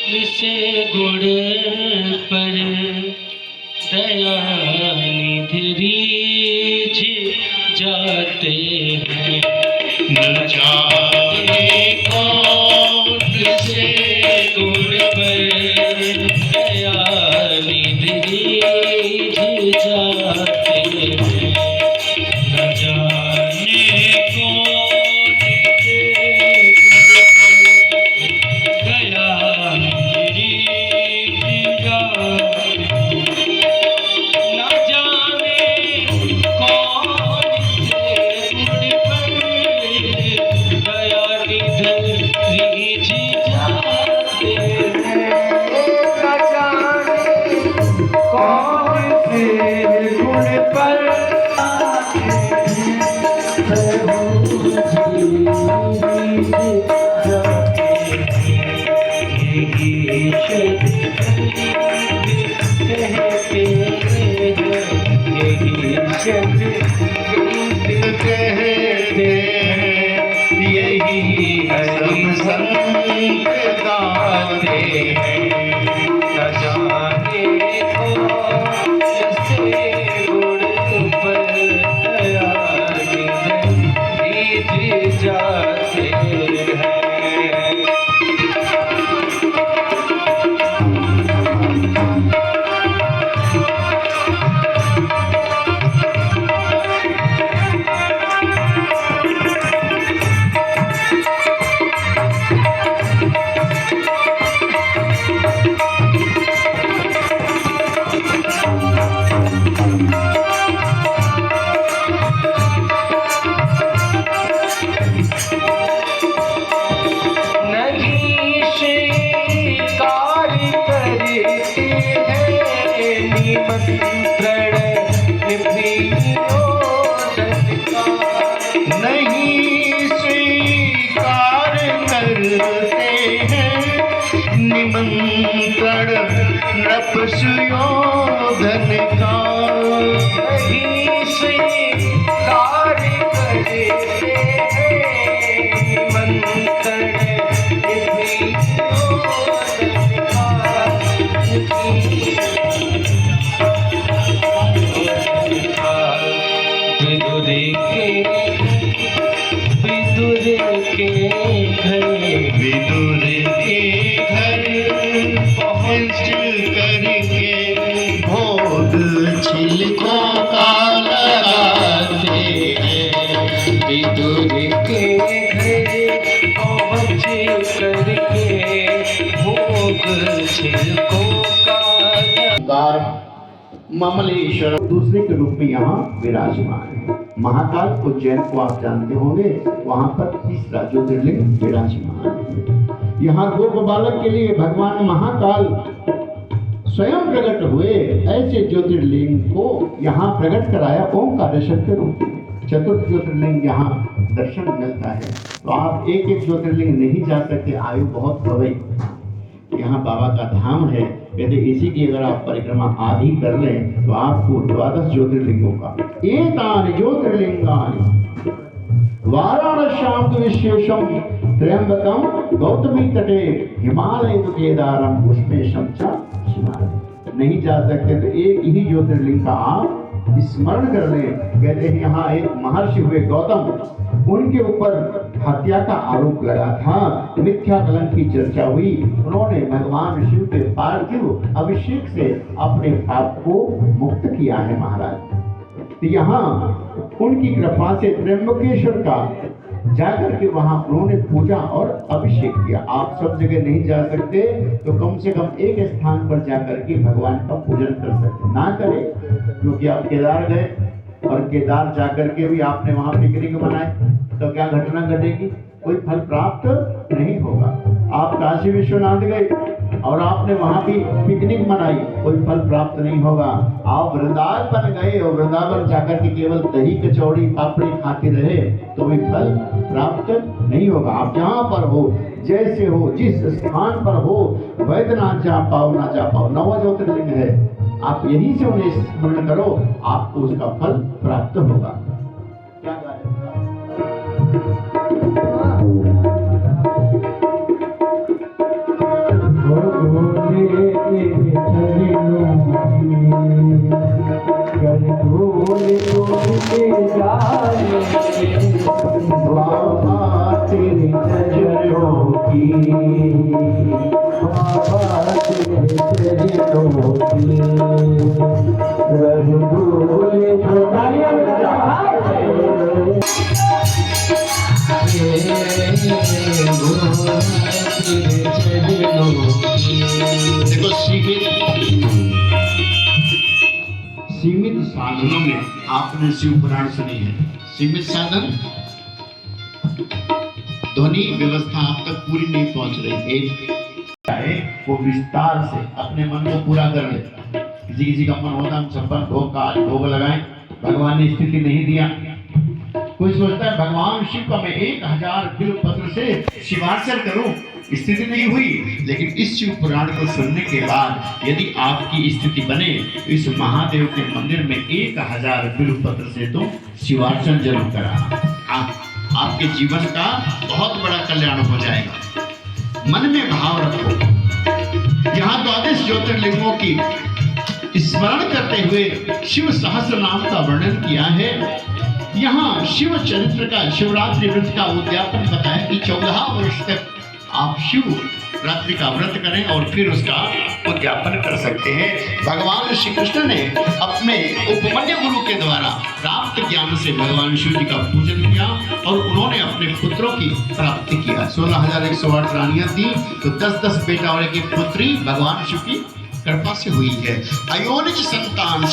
से गुण पर दया निधि रीझ जाते हैं। न जाने कौन से गुण पर दया निधि रीझ जाते हैं। न जाने कौन से दया निधि रीझ जाते हैं। न जाने कौन से गुण पर दया निधि रीझ जाते हैं। न जाने कौन से गुण पर यही हरि संत गाते हैं। न जाने कौन से गुण पर दया निधि रीझ जाते हैं। नहीं स्वीकार करते हैं निमंत्रण निभियोदन का। नहीं स्वीकार करते हैं निमंत्रण नृप सुयोधन का। नहीं स्वीकार करते हैं निमंत्रण विदुर के घर पहुँच करके भोग छिलकों का लगाते हैं। विदुर के घर पहुँच करके भोग छिलकों का ओंकार ममलेश्वर दूसरे के रूप में यहाँ विराजमान है। महाकाल उज्जैन को आप जानते होंगे, वहाँ पर तीसरा ज्योतिर्लिंग विराजमान है। यहाँ गोप बालक के लिए भगवान महाकाल स्वयं प्रकट हुए। ऐसे ज्योतिर्लिंग को यहाँ प्रकट कराया ओंकारेश्वर के रूप में। चतुर्थ ज्योतिर्लिंग यहाँ दर्शन मिलता है। तो आप एक एक ज्योतिर्लिंग नहीं जा सकते, आयु बहुत हो गई। यहाँ बाबा का धाम है, कहते इसी की अगर आप परिक्रमा आदि कर लें तो आपको 12 ज्योतिर्लिंगों का एतानि ज्योतिर्लिंगानि वाराणस्यां तु विशेषम त्र्यंबकम गौतमी तटे हिमालय तु केदारम पुष्पेशम च हिमालय। नहीं जा सकते तो एक ही ज्योतिर्लिंग का आप स्मरण कर लें। कहते हैं यहाँ एक महर्षि हुए गौतम, उनके ऊपर हत्या का आरोप लगा था, मिथ्या कलंक की चर्चा हुई। उन्होंने भगवान शिव के पार्थिव अभिषेक से अपने पाप को मुक्त किया है महाराज। तो यहाँ उनकी कृपा से त्र्यंबकेश्वर का जाकर के वहां उन्होंने पूजा और अभिषेक किया। आप सब जगह नहीं जा सकते तो कम से कम एक स्थान पर जाकर के भगवान का पूजन कर सकते। ना करें क्योंकि आप केदार गए और केदार जाकर के भी आपने वहां पिकनिक मनाई तो क्या घटना घटेगी? कोई फल प्राप्त नहीं होगा। आप काशी विश्वनाथ गए और आपने वहां भी पिकनिक मनाई, कोई फल प्राप्त नहीं होगा। आप वृंदावन गए और वृंदावन जाकर के केवल दही कचौड़ी पापड़ी खाते रहे तो भी फल प्राप्त नहीं होगा। आप जहाँ पर हो, जैसे हो, जिस स्थान पर हो, वैद्यनाथ जा पाओ ना जा पाओ, 9 ज्योतिर्लिंग है, आप यहीं से उन्हें स्मरण करो, आपको उसका फल प्राप्त होगा। क्या बाबा तेरे चरणों की रघुकुल देखो सीमित साधनों में आपने शिव पुराण सुनी है। सीमित साधन ध्वनि व्यवस्था आप तक पूरी नहीं पहुंच रही। एक है वो विस्तार से अपने मन को पूरा कर लेता है। किसी किसी का मन होता है हम छप्पन भोग का आज भोग लगाएं, भगवान ने स्थिति नहीं दिया। कोई सोचता है भगवान शिव का मैं 1000 बिल्व पत्र से शिवार्चन करूं, स्थिति नहीं हुई। लेकिन इस शिव पुराण को सुनने के बाद यदि आपकी स्थिति बने तो इस महादेव के मंदिर में 1000 बिल्व पत्र से तुम शिवार्चन जरूर करा। आपके जीवन का बहुत बड़ा कल्याण हो जाएगा। मन में भाव रखो। यहाँ 12 ज्योतिर्लिंगों की स्मरण करते हुए शिव सहस्र नाम का वर्णन किया है। यहाँ शिव चरित्र का शिवरात्रि व्रत का उद्यापन बताया कि 14 वर्ष तक आप शिव रात्रि का व्रत करें और फिर उसका उद्यापन कर सकते हैं। भगवान श्री कृष्ण ने अपने उपमन्यु गुरु के द्वारा प्राप्त ज्ञान से भगवान शिव जी का पूजन किया और उन्होंने अपने पुत्रों की प्राप्ति किया। 16,108 रानियां थी तो 10-10 बेटा और एक पुत्री भगवान शिव की कृपा से हुई है। अयोनिज संतान